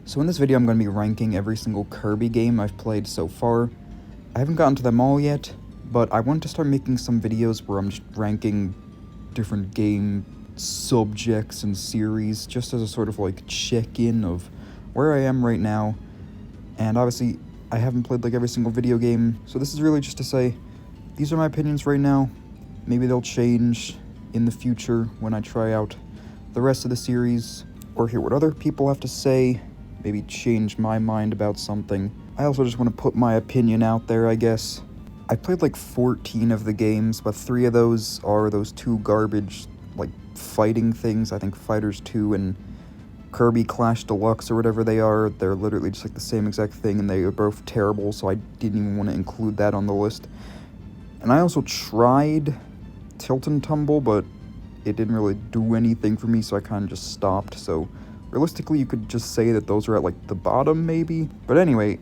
So in this video I'm going to be ranking every single Kirby game I've played so far. I haven't gotten to them all yet, but I want to start making some videos where I'm just ranking different game subjects and series, just as a sort of like check-in of where I am right now. And obviously I haven't played like every single video game, so this is really just to say, these are my opinions right now. Maybe they'll change in the future when I try out the rest of the series, or hear what other people have to say, maybe change my mind about something. I also just want to put my opinion out there, I guess. I played like 14 of the games, but 3 of those are those 2 garbage, like, fighting things. I think Fighters 2 and Kirby Clash Deluxe or whatever they are. They're literally just like the same exact thing, and they are both terrible, so I didn't even want to include that on the list. And I also tried Tilt and Tumble, but it didn't really do anything for me, so I kind of just stopped. So realistically, you could just say that those are at like the bottom, maybe. But anyway,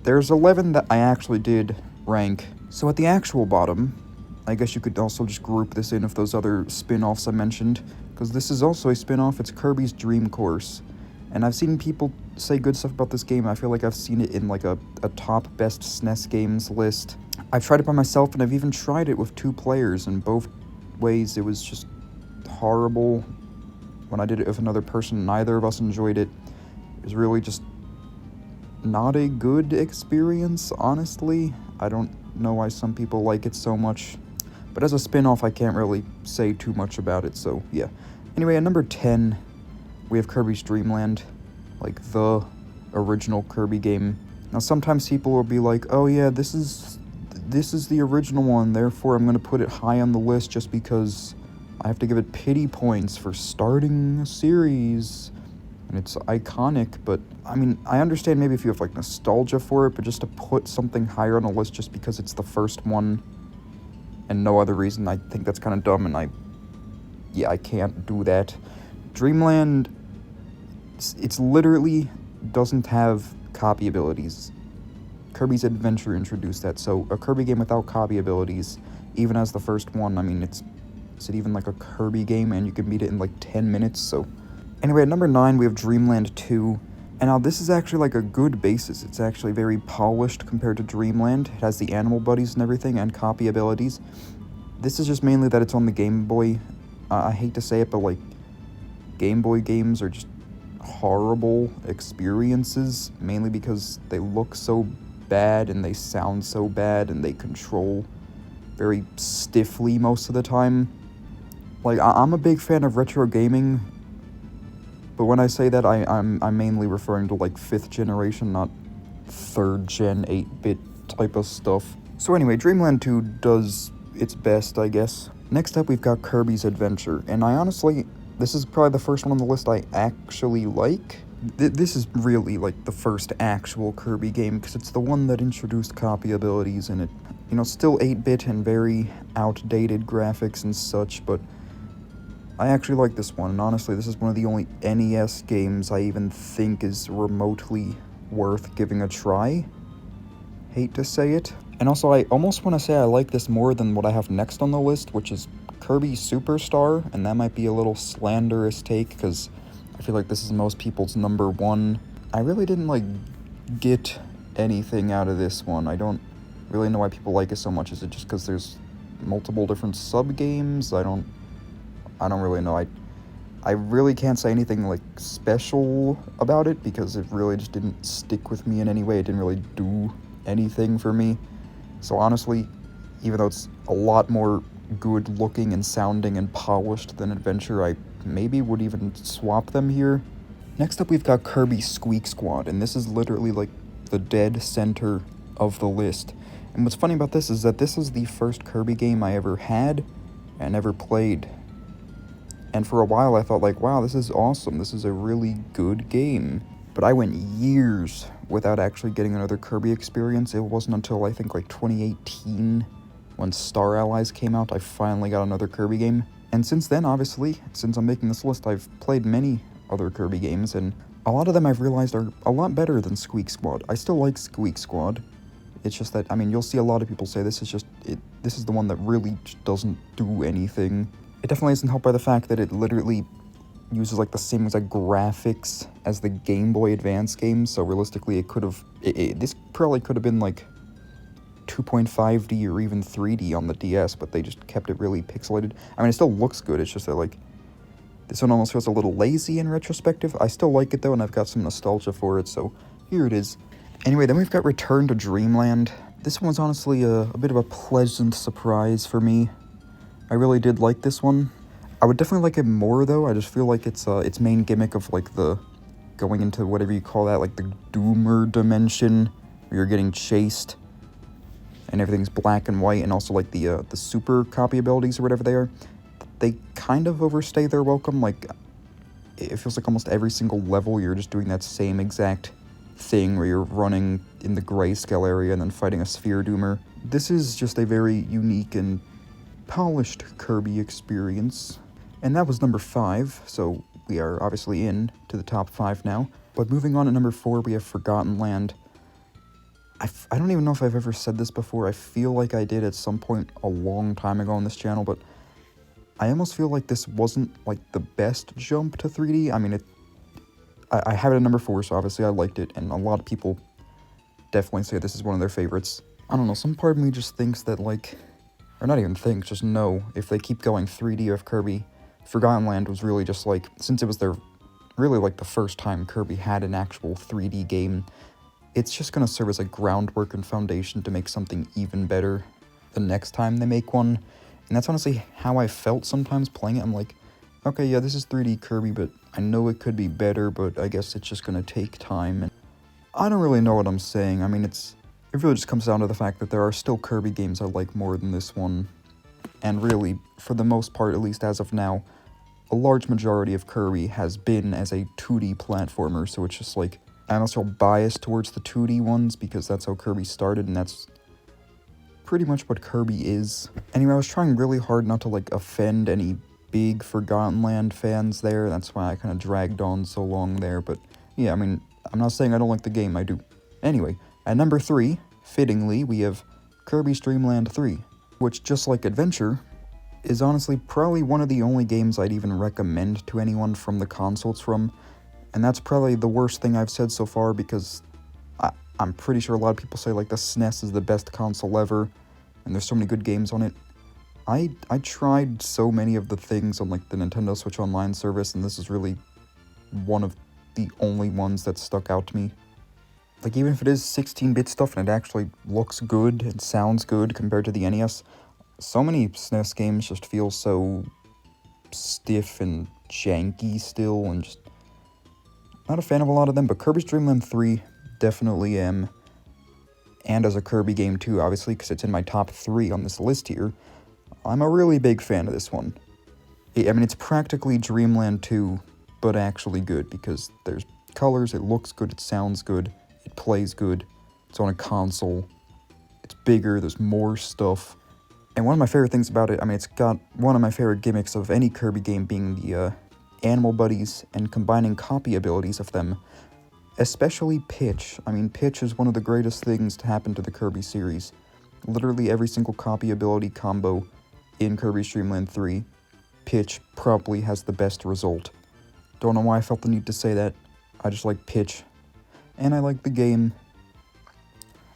there's 11 that I actually did rank. So at the actual bottom, I guess you could also just group this in with those other spin-offs I mentioned, because this is also a spin-off. It's Kirby's Dream Course. And I've seen people say good stuff about this game. I feel like I've seen it in like a top best SNES games list. I've tried it by myself, and I've even tried it with 2 players, and both ways it was just horrible. When I did it with another person, neither of us enjoyed it. It was really just not a good experience, honestly. I don't know why some people like it so much, but as a spin-off, I can't really say too much about it, so yeah. Anyway, at number 10, we have Kirby's Dream Land, like the original Kirby game. Now, sometimes people will be like, oh yeah, this is the original one, therefore I'm going to put it high on the list just because I have to give it pity points for starting a series, and it's iconic. But I mean, I understand maybe if you have like nostalgia for it, but just to put something higher on the list just because it's the first one and no other reason, I think that's kind of dumb, and I can't do that. Dreamland, it's literally doesn't have copy abilities. Kirby's Adventure introduced that, so a Kirby game without copy abilities, even as the first one, I mean, is it even like a Kirby game, and you can beat it in like 10 minutes, so. Anyway, at number 9, we have Dreamland 2, and now this is actually like a good basis. It's actually very polished compared to Dreamland. It has the animal buddies and everything, and copy abilities. This is just mainly that it's on the Game Boy. I hate to say it, but like, Game Boy games are just horrible experiences, mainly because they look so bad, and they sound so bad, and they control very stiffly most of the time. Like, I'm a big fan of retro gaming, but when I say that, I'm mainly referring to, like, 5th generation, not 3rd gen 8-bit type of stuff. So anyway, Dreamland 2 does its best, I guess. Next up, we've got Kirby's Adventure, and I honestly, this is probably the first one on the list I actually like. This is really, like, the first actual Kirby game, because it's the one that introduced copy abilities, and it, you know, still 8-bit and very outdated graphics and such, but I actually like this one, and honestly, this is one of the only NES games I even think is remotely worth giving a try. Hate to say it. And also, I almost want to say I like this more than what I have next on the list, which is Kirby Superstar, and that might be a little slanderous take, because I feel like this is most people's number 1. I really didn't, like, get anything out of this one. I don't really know why people like it so much. Is it just because there's multiple different sub-games? I don't really know. I really can't say anything, like, special about it, because it really just didn't stick with me in any way. It didn't really do anything for me. So honestly, even though it's a lot more good looking and sounding and polished than Adventure, I maybe would even swap them here. Next up, we've got Kirby Squeak Squad, and this is literally like the dead center of the list. And what's funny about this is that this is the first Kirby game I ever had and ever played. And for a while I thought like, wow, this is awesome, this is a really good game. But I went years without actually getting another Kirby experience. It wasn't until I think like 2018, when Star Allies came out, I finally got another Kirby game. And since then, obviously, since I'm making this list, I've played many other Kirby games, and a lot of them I've realized are a lot better than Squeak Squad. I still like Squeak Squad. It's just that, I mean, you'll see a lot of people say this is the one that really just doesn't do anything. It definitely isn't helped by the fact that it literally uses like the same exact graphics as the Game Boy Advance games, so realistically it could have, this probably could have been like 2.5D or even 3D on the DS, but they just kept it really pixelated. I mean, it still looks good, it's just that like, this one almost feels a little lazy in retrospective. I still like it though, and I've got some nostalgia for it, so here it is. Anyway, then we've got Return to Dreamland. This one was honestly a bit of a pleasant surprise for me. I really did like this one. I would definitely like it more though. I just feel like its main gimmick of like the going into whatever you call that, like the doomer dimension, where you're getting chased and everything's black and white, and also like the super copy abilities or whatever they are, they kind of overstay their welcome. Like, it feels like almost every single level you're just doing that same exact thing where you're running in the grayscale area and then fighting a sphere doomer. This is just a very unique and polished Kirby experience. And that was number 5, so we are obviously in to the top 5 now. But moving on to number 4, we have Forgotten Land. I don't even know if I've ever said this before. I feel like I did at some point a long time ago on this channel, but I almost feel like this wasn't like the best jump to 3D. I mean, I have it at number 4, so obviously I liked it, and a lot of people definitely say this is one of their favorites. I don't know, some part of me just thinks that, like, or not even thinks, just know, if they keep going 3D of Kirby, Forgotten Land was really just like, since it was their, really like the first time Kirby had an actual 3D game, it's just gonna serve as a groundwork and foundation to make something even better the next time they make one. And that's honestly how I felt sometimes playing it. I'm like, okay, yeah, this is 3D Kirby, but I know it could be better, but I guess it's just gonna take time. And I don't really know what I'm saying. I mean, it really just comes down to the fact that there are still Kirby games I like more than this one. And really, for the most part, at least as of now, a large majority of Kirby has been as a 2D platformer, so it's just like, I'm also biased towards the 2D ones because that's how Kirby started, and that's pretty much what Kirby is. Anyway, I was trying really hard not to, like, offend any big Forgotten Land fans there. That's why I kind of dragged on so long there, but yeah, I mean, I'm not saying I don't like the game, I do. Anyway, at number 3, fittingly, we have Kirby's Dream Land 3, which, just like Adventure, is honestly probably one of the only games I'd even recommend to anyone from the console it's from, and that's probably the worst thing I've said so far, because I'm pretty sure a lot of people say, like, the SNES is the best console ever, and there's so many good games on it. I tried so many of the things on, like, the Nintendo Switch Online service, and this is really one of the only ones that stuck out to me. Like, even if it is 16-bit stuff and it actually looks good and sounds good compared to the NES, so many SNES games just feel so stiff and janky still, and just not a fan of a lot of them, but Kirby's Dream Land 3 definitely am. And as a Kirby game too, obviously, because it's in my top 3 on this list here, I'm a really big fan of this one. I mean, it's practically Dreamland 2, but actually good, because there's colors, it looks good, it sounds good, it plays good, it's on a console, it's bigger, there's more stuff. And one of my favorite things about it, I mean, it's got one of my favorite gimmicks of any Kirby game being the animal buddies and combining copy abilities of them, especially Pitch. I mean, Pitch is one of the greatest things to happen to the Kirby series. Literally every single copy ability combo in Kirby's Dream Land 3, Pitch probably has the best result. Don't know why I felt the need to say that, I just like Pitch. And I like the game.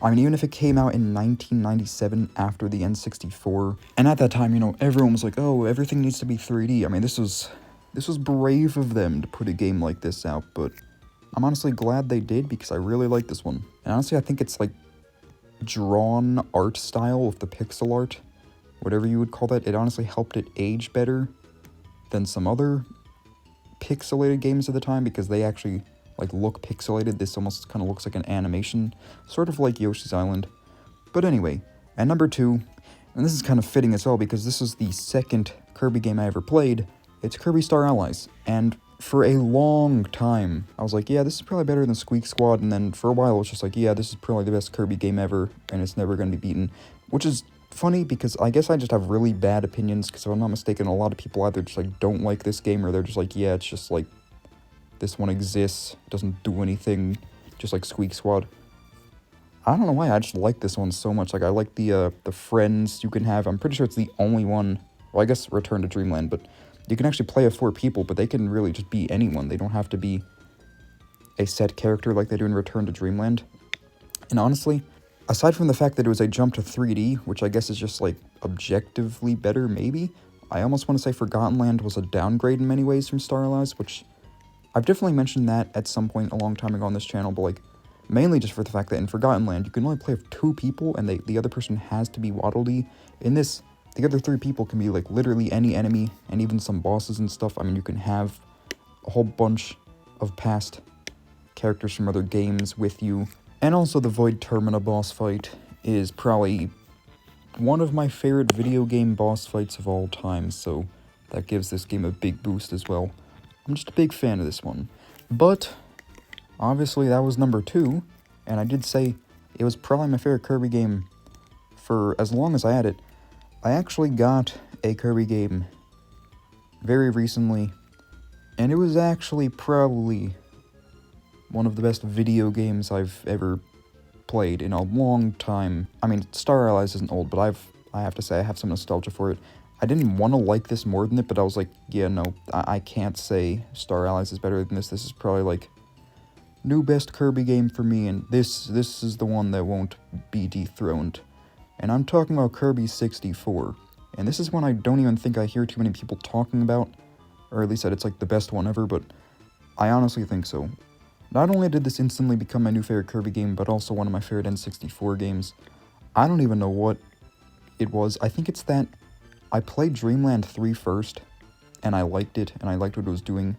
I mean, even if it came out in 1997 after the N64, and at that time, you know, everyone was like, oh, everything needs to be 3D. I mean, this was brave of them to put a game like this out, but I'm honestly glad they did, because I really like this one. And honestly, I think it's like drawn art style with the pixel art, whatever you would call that. It honestly helped it age better than some other pixelated games at the time, because they actually like look pixelated. This almost kind of looks like an animation, sort of like Yoshi's Island. But anyway, at number 2, and this is kind of fitting as well, because this is the second Kirby game I ever played, it's Kirby Star Allies. And for a long time, I was like, yeah, this is probably better than Squeak Squad, and then for a while it was just like, yeah, this is probably the best Kirby game ever, and it's never going to be beaten. Which is funny, because I guess I just have really bad opinions, because if I'm not mistaken, a lot of people either just like don't like this game, or they're just like, yeah, it's just like, this one exists, doesn't do anything, just like Squeak Squad. I don't know why, I just like this one so much. Like, I like the friends you can have. I'm pretty sure it's the only one, well, I guess Return to Dreamland, but You can actually play with 4 people, but they can really just be anyone. They don't have to be a set character like they do in Return to Dreamland. And honestly, aside from the fact that it was a jump to 3D, which I guess is just, like, objectively better, maybe, I almost want to say Forgotten Land was a downgrade in many ways from Star Allies, which I've definitely mentioned that at some point a long time ago on this channel, but, like, mainly just for the fact that in Forgotten Land, you can only play with 2 people, and the other person has to be Waddle Dee. In this, the other 3 people can be, like, literally any enemy, and even some bosses and stuff. I mean, you can have a whole bunch of past characters from other games with you. And also the Void Termina boss fight is probably one of my favorite video game boss fights of all time, so that gives this game a big boost as well. I'm just a big fan of this one. But obviously that was number 2, and I did say it was probably my favorite Kirby game for as long as I had it. I actually got a Kirby game very recently, and it was actually probably one of the best video games I've ever played in a long time. I mean, Star Allies isn't old, but I have to say I have some nostalgia for it. I didn't want to like this more than it, but I was like, yeah, no, I can't say Star Allies is better than this. This is probably, like, new best Kirby game for me, and this is the one that won't be dethroned. And I'm talking about Kirby 64. And this is one I don't even think I hear too many people talking about, or at least that it's, like, the best one ever, but I honestly think so. Not only did this instantly become my new favorite Kirby game, but also one of my favorite N64 games. I don't even know what it was. I think it's that I played Dreamland 3 first, and I liked it, and I liked what it was doing,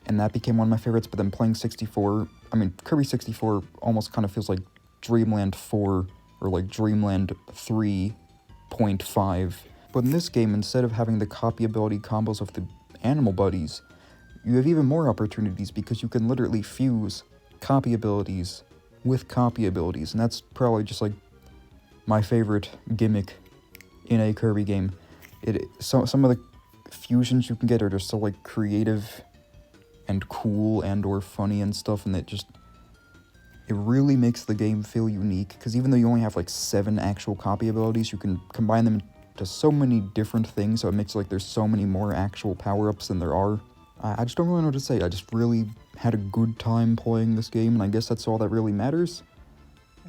and that became one of my favorites, but then playing 64, I mean, Kirby 64 almost kind of feels like Dreamland 4, or like Dreamland 3.5. But in this game, instead of having the copy ability combos of the animal buddies, you have even more opportunities because you can literally fuse copy abilities with copy abilities, and that's probably just, like, my favorite gimmick in a Kirby game. Some of the fusions you can get are just so, like, creative and cool and or funny and stuff, and it really makes the game feel unique, because even though you only have, like, 7 actual copy abilities, you can combine them into so many different things, so it makes, like, there's so many more actual power-ups than there are. I just don't really know what to say. I just really had a good time playing this game, and I guess that's all that really matters.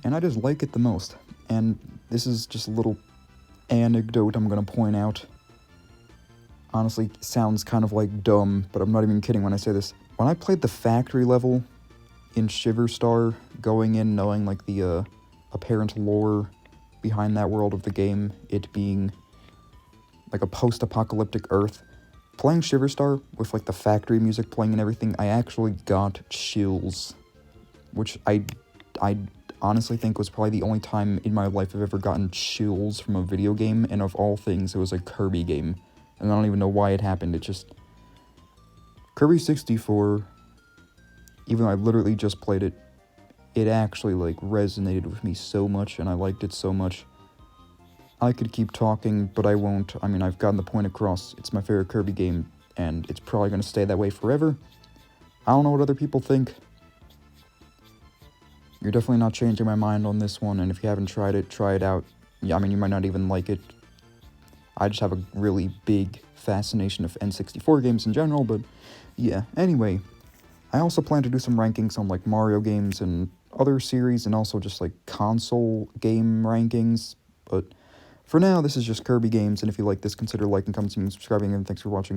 And I just like it the most. And this is just a little anecdote I'm gonna point out. Honestly, it sounds kind of, like, dumb, but I'm not even kidding when I say this. When I played the factory level in Shiverstar, going in knowing, like, the apparent lore behind that world of the game, it being, like, a post-apocalyptic Earth, playing Shiverstar with, like, the factory music playing and everything, I actually got chills, which I honestly think was probably the only time in my life I've ever gotten chills from a video game, and of all things, it was a Kirby game, and I don't even know why it happened. It just... Kirby 64, even though I literally just played it, it actually, like, resonated with me so much, and I liked it so much. I could keep talking, but I won't. I mean, I've gotten the point across. It's my favorite Kirby game, and it's probably going to stay that way forever. I don't know what other people think. You're definitely not changing my mind on this one, and if you haven't tried it, try it out. Yeah, I mean, you might not even like it. I just have a really big fascination of N64 games in general, but yeah. Anyway, I also plan to do some rankings on, like, Mario games and other series, and also just, like, console game rankings, but... For now, this is just Kirby games, and if you like this, consider liking, commenting, and subscribing, and thanks for watching.